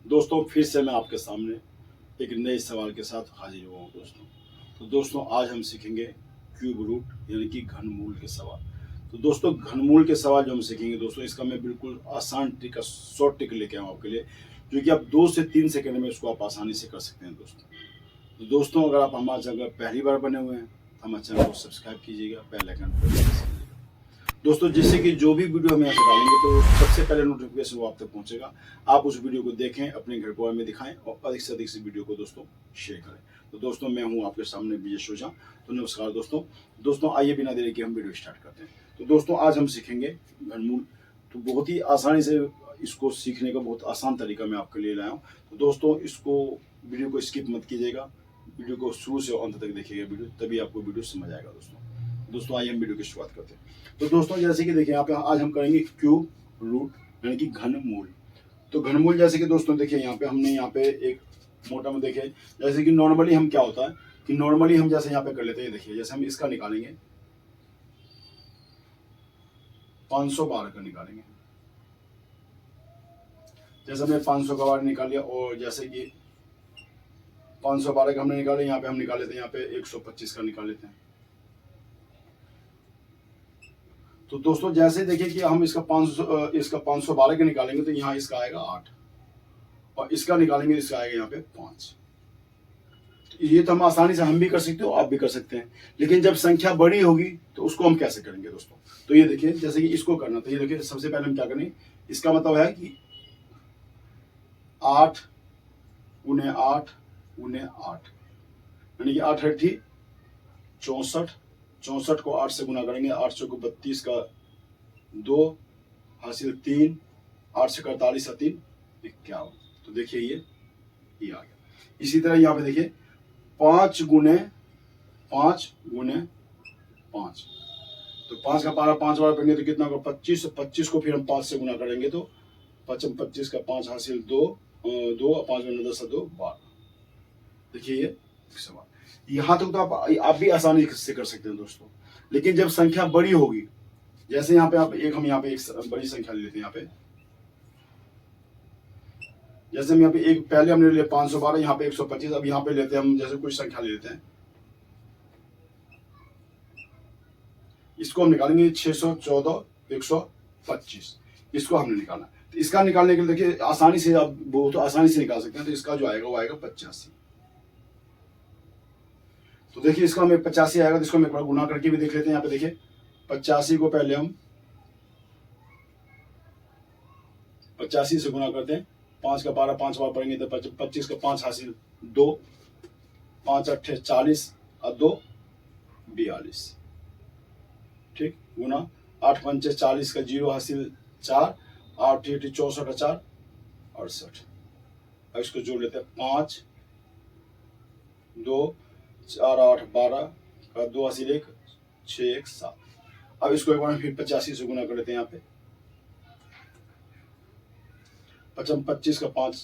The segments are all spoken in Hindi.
दोस्तों फिर से मैं आपके सामने एक नए सवाल के साथ हाजिर हुआ हूँ दोस्तों। तो दोस्तों आज हम सीखेंगे क्यूब रूट यानी कि घनमूल के सवाल। तो दोस्तों घनमूल के सवाल जो हम सीखेंगे दोस्तों, इसका मैं बिल्कुल आसान ट्रिक, शॉर्ट ट्रिक लेके आऊँ आपके लिए, जो कि आप 2 से 3 सेकंड में इसको आप आसानी से कर सकते हैं दोस्तों। तो दोस्तों अगर आप हमारे चैनल पर पहली बार बने हुए हैं तो हमारे चैनल को सब्सक्राइब कीजिएगा, बेल आइकन पर प्रेस कीजिएगा दोस्तों, जिससे कि जो भी वीडियो हम यहाँ से डालेंगे तो सबसे पहले नोटिफिकेशन वो आप तक पहुंचेगा। आप उस वीडियो को देखें, अपने घर परिवार में दिखाएं और अधिक से अधिक से वीडियो को दोस्तों शेयर करें। तो दोस्तों मैं हूँ आपके सामने विजय ओझा। तो नमस्कार दोस्तों आइए बिना देरी के हम वीडियो स्टार्ट करते हैं। तो दोस्तों आज हम सीखेंगे घनमूल। तो बहुत ही आसानी से इसको सीखने का बहुत आसान तरीका मैं आपके लिए लाया हूँ। तो दोस्तों इसको वीडियो को स्किप मत कीजिएगा, वीडियो को शुरू से अंत तक देखिएगा वीडियो, तभी आपको वीडियो समझ आएगा दोस्तों आइए हम वीडियो की शुरुआत करते हैं। तो दोस्तों जैसे कि देखिए यहाँ पे आज हम करेंगे क्यूब रूट यानी कि घनमूल। तो घनमूल जैसे कि दोस्तों देखिए यहाँ पे हमने यहाँ पे एक मोटा में देखे, जैसे कि नॉर्मली हम क्या होता है कि नॉर्मली हम जैसे यहाँ पे कर लेते हैं, देखिए जैसे हम इसका निकालेंगे 512 का निकालेंगे, जैसे हमने 500 का बार निकाल लिया और जैसे कि 512 का हमने निकाले, यहाँ पे हम निकाल लेते हैं यहाँ पे 125 का निकाल लेते हैं। तो दोस्तों जैसे देखिए कि हम इसका 512 का निकालेंगे तो यहाँ इसका आएगा 8 और इसका निकालेंगे इसका आएगा यहाँ पे 5। तो ये तो हम आसानी से हम भी कर सकते हो, आप भी कर सकते हैं, लेकिन जब संख्या बड़ी होगी तो उसको हम कैसे करेंगे दोस्तों। तो ये देखिए जैसे कि इसको करना, तो ये देखिए सबसे पहले हम क्या करेंगे, इसका मतलब है कि 8 गुने 8 गुने 8 यानी कि 8 8 64, 64 को 8 से गुना करेंगे, 8 चौको 32 का 2 हासिल 3, 8 से 48 3 51। तो देखिए ये आ गया। इसी तरह यहाँ पे देखिए 5 गुने 5 गुने 5, तो 5 का पारा 5 बार करेंगे तो कितना होगा 25। 25 को फिर हम 5 से गुना करेंगे तो 25 का 5 हासिल 2, 2 5 गुना 10 2 12। देखिए ये सवाल यहाँ तक तो आप भी आसानी से कर सकते हैं दोस्तों, लेकिन जब संख्या बड़ी होगी, जैसे यहाँ पे हम यहाँ पे एक बड़ी संख्या ले लेते हैं यहाँ पे, जैसे हम यहाँ पे एक पहले हमने लिया 512, यहाँ पे 125, अब यहाँ पे लेते हैं हम जैसे कुछ संख्या ले लेते हैं, इसको हम निकालेंगे 614 125, इसको हमने निकालना। तो इसका निकालने के लिए देखिए आसानी से आप बहुत आसानी से निकाल सकते हैं। तो इसका जो आएगा वो आएगा 85। तो देखिए इसका हमें 85 आएगा, तो इसको हम एक बार गुना करके भी देख लेते हैं। यहाँ पे देखिए 85 को पहले हम 85 से गुना करते हैं, 5 का पारा 5 बार पढ़ेंगे तो 25 का 5 हासिल 2, 5 8 40 और 2 42, ठीक, गुना 8 5 40 का 0 हासिल 4, 8 8 64 4 68। अब इसको जोड़ लेते हैं 5 2 4 8 12 का 2 हासिल 1 6 1 7। अब इसको एक बार फिर 85 से गुना कर लेते हैं। यहाँ पे 25 का 5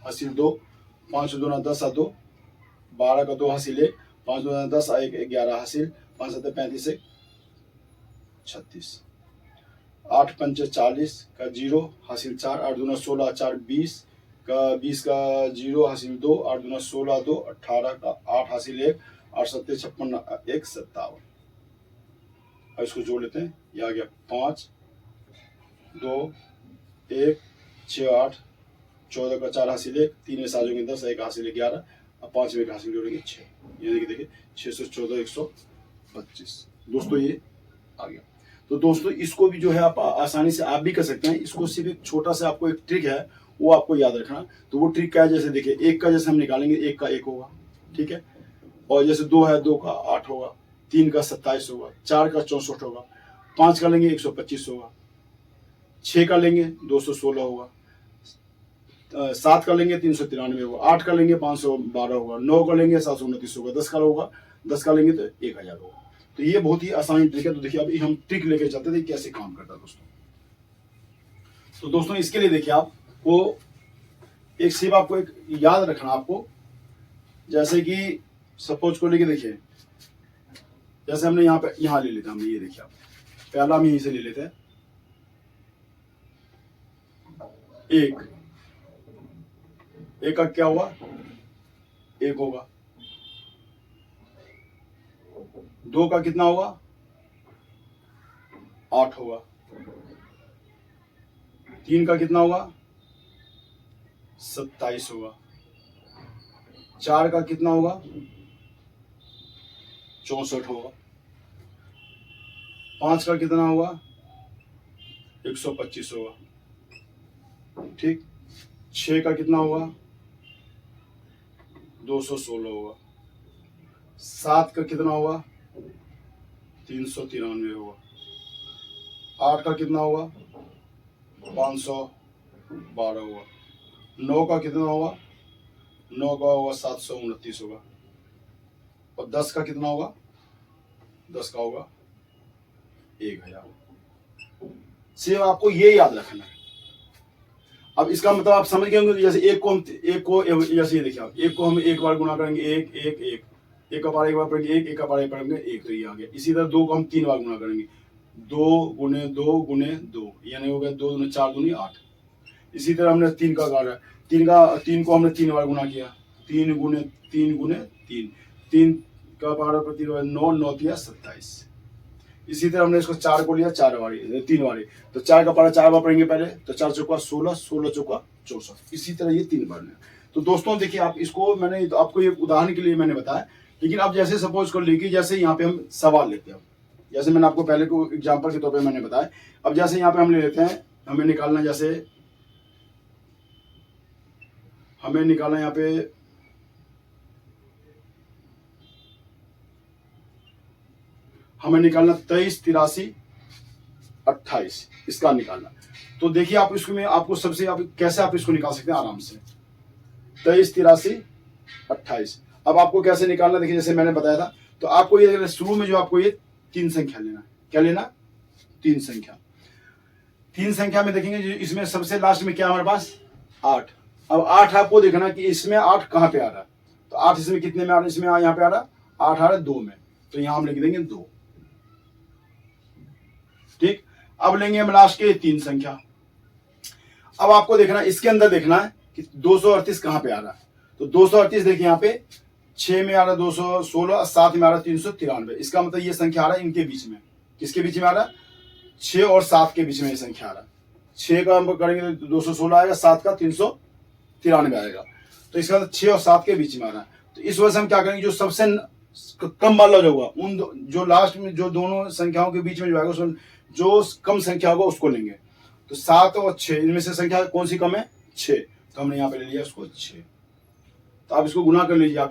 हासिल 2, 5 2 10 2, 12 का 2 हासिल 1, 5 2 10 1 11 हासिल, 5 7 35 36, 8 5 40 का 0 हासिल 4, 8 2 16 4 20 का 20 का 0 हासिल 2, 8 2 16 2 18 का 8 हासिल 1, 8 7 56 1 57। अब इसको जोड़ लेते हैं, ये आ गया 5 2 1 6 8, 14 का 4 हासिल 1, 3 में 7 होंगे 10, 1 हासिल 11 और 5 में 1 हासिल जोड़ेंगे 6, यानी कि देखिए 614 125। दोस्तों ये आ गया। तो दोस्तों इसको भी जो है आप आसानी से आप भी कर सकते हैं। इसको सिर्फ एक छोटा सा आपको एक ट्रिक है वो आपको याद रखना। तो वो ट्रिक क्या है, जैसे देखिए 1 का जैसे हम निकालेंगे 1 का 1 होगा, ठीक है, और जैसे 2 है 2 का 8 होगा, 3 का 27 होगा, 4 का 64 होगा, 5 का लेंगे 125 होगा, 6 का लेंगे 216 होगा, 7 का लेंगे 393 होगा, 8 का लेंगे 512 होगा, 9 का लेंगे 729 होगा, 10 का होगा 10 का लेंगे तो 1000 होगा। तो ये बहुत ही आसान ट्रिक है। तो देखिए अभी हम ट्रिक लेके चलते थे कैसे काम करता है दोस्तों। तो दोस्तों इसके लिए देखिए आपको एक सिर्फ आपको एक याद रखना, आपको जैसे कि सपोज को लेके देखिए, जैसे हमने यहाँ ले लेते हैं, हमने ये देखिए आप पहला हम यहीं से ले लेते हैं 1 एक का क्या हुआ, 1 होगा। 2 का कितना होगा, 8 होगा। 3 का कितना होगा, 27 होगा। 4 का कितना होगा, 64 होगा। 5 का कितना होगा, 125 होगा। ठीक। 6 का कितना होगा, 216 होगा। 7 का कितना होगा, 393 होगा। 8 का कितना होगा, 512 होगा। 9 का कितना होगा, 9 का होगा 729 होगा। और 10 का कितना होगा, 10 का होगा 1000। सिर्फ आपको ये याद रखना है। अब इसका मतलब आप समझ गए होंगे, जैसे एक को जैसे ये देखिए आप, एक को हम एक बार गुना करेंगे, एक का पारा एक बार पढ़ेंगे, एक का पारा एक पढ़ेंगे, एक, तो ये आ गया। इसी तरह 2 को हम 3 बार गुना करेंगे, 2 गुने 2 गुने 2, यानी हो गया 2 दूनी 4 दूनी 8। इसी तरह हमने 3 का कार्य, 3 को हमने 3 बार गुना किया, 3 गुने 3 गुने 3, 3 का पारा पर 3 9, 9 3 27। इसी तरह हमने इसको 4 को लिया 3 बारी, तो 4 का पारा 4 बार पढ़ेंगे पहले, तो 4 चौका 16, 16 चौका 64। इसी तरह ये 3 बार है। तो दोस्तों देखिए, आप इसको मैंने तो आपको ये उदाहरण के लिए मैंने बताया, लेकिन अब जैसे सपोज कर लीजिए, जैसे यहाँ पे हम सवाल लेते हैं, जैसे मैंने आपको पहले को एग्जाम्पल के तौर पर मैंने बताया। अब जैसे यहाँ पे हम ले लेते हैं, हमें निकालना, जैसे हमें निकालना यहाँ पे हमें निकालना 23, 83, 28, इसका निकालना। तो देखिए आप इसको में आपको सबसे आप कैसे आप इसको निकाल सकते हैं आराम से, 23, 83, 28। अब आपको कैसे निकालना, देखिए जैसे मैंने बताया था, तो आपको ये शुरू में जो आपको ये 3 संख्या लेना, क्या लेना, 3 संख्या। 3 संख्या में देखेंगे इसमें सबसे लास्ट में क्या हमारे पास, 8। अब 8 आपको देखना कि इसमें 8 कहाँ पे आ रहा है, तो 8 इसमें कितने में आ रहा है, इसमें यहाँ पे आ रहा है 8 आ रहा है 2 में, तो यहाँ हम लिख देंगे 2। ठीक। अब लेंगे हम लास्ट के 3 संख्या। अब आपको देखना, इसके अंदर देखना है कि 238 कहां पे आ रहा है, तो 238 देखिए यहाँ पे 6 में आ रहा है 216, 7 में आ रहा है 393। इसका मतलब ये संख्या आ रहा है इनके बीच में, किसके बीच में आ रहा है, 6 और 7 के बीच में ये संख्या आ रहा है। 6 का हम करेंगे तो 216 आएगा, 7 का 393 आएगा, तो इसका मतलब 6 और 7 के बीच में आ रहा है। तो इस वजह से हम क्या करेंगे, जो सबसे कम वाला जो होगा, उन जो लास्ट में जो दोनों संख्याओं के बीच में जो आएगा, जो कम संख्या होगा उसको लेंगे। तो 7 और 6 इनमें से संख्या कौन सी कम है, 6, तो हमने यहाँ पे ले लिया उसको 6। तो आप इसको गुना कर लीजिए, आप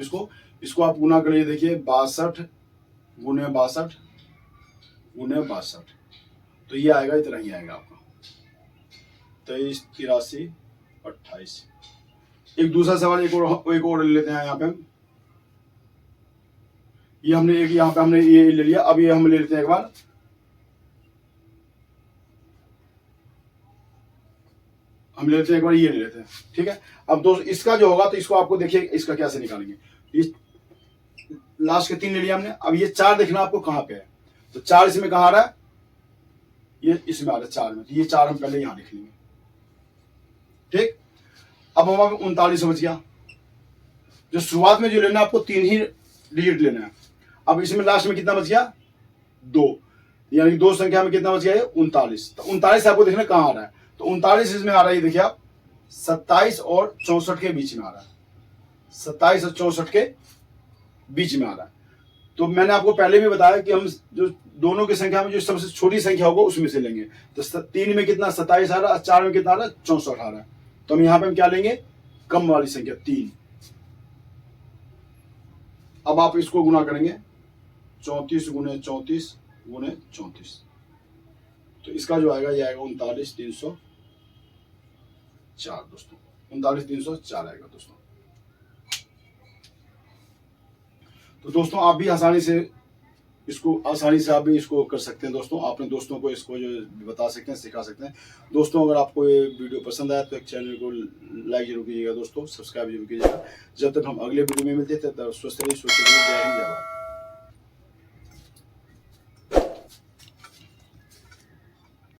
इसको आप गुना कर लीजिए। देखिए 62 गुने 62 गुने 62, तो ये आएगा, इतना ही आएगा आपका 23, 83, 28। एक दूसरा सवाल एक और ले लेते हैं यहाँ पे हम। ये हमने एक यहाँ पे हमने ये ले लिया। अब ये हम ले लेते हैं एक बार, हम ले लेते हैं एक बार, ये ले लेते हैं। ठीक है। अब दोस्त इसका जो होगा, तो इसको आपको देखिए इसका कैसे निकालेंगे। ये लास्ट के 3 ले लिया हमने। अब ये 4 देखना आपको कहां पे है, तो 4 इसमें कहां आ रहा है, ये इसमें आ रहा है 4 में, तो ये 4 हम पहले यहां लिख लेंगे। ठीक। अब हमारा 39 बच गया। जो शुरुआत में जो लेना है आपको 3 ही डिजिट लेना है। अब इसमें लास्ट में कितना बच गया, 2, यानी कि 2 संख्या में कितना बच गया, 39। तो 39 आपको देखना कहां आ रहा है, तो 39 इसमें आ रहा है, देखिए आप 27 और 64 के बीच में आ रहा है, 27 और 64 के बीच में आ रहा है। तो मैंने आपको पहले भी बताया कि हम जो दोनों की संख्या में जो सबसे छोटी संख्या होगा उसमें से लेंगे। तो 3 में कितना 27 आ रहा है, 4 में कितना आ रहा है, 64 आ रहा है। तो हम यहाँ पे हम क्या लेंगे, कम वाली संख्या 3। अब आप इसको गुना करेंगे, 34 गुने 34 गुने 34, तो इसका जो आएगा ये आएगा 39,304 दोस्तों, 39,304 आएगा दोस्तों। तो दोस्तों आप भी आसानी से आप भी इसको कर सकते हैं दोस्तों। अपने दोस्तों को इसको जो बता सकते हैं, सिखा सकते हैं दोस्तों। अगर आपको ये वीडियो पसंद आया तो एक चैनल को लाइक जरूर कीजिएगा दोस्तों, सब्सक्राइब जरूर कीजिएगा। जब तक हम अगले वीडियो में मिलते हैं तब तक स्वस्थ रहिए, जय हिंद, जय भारत।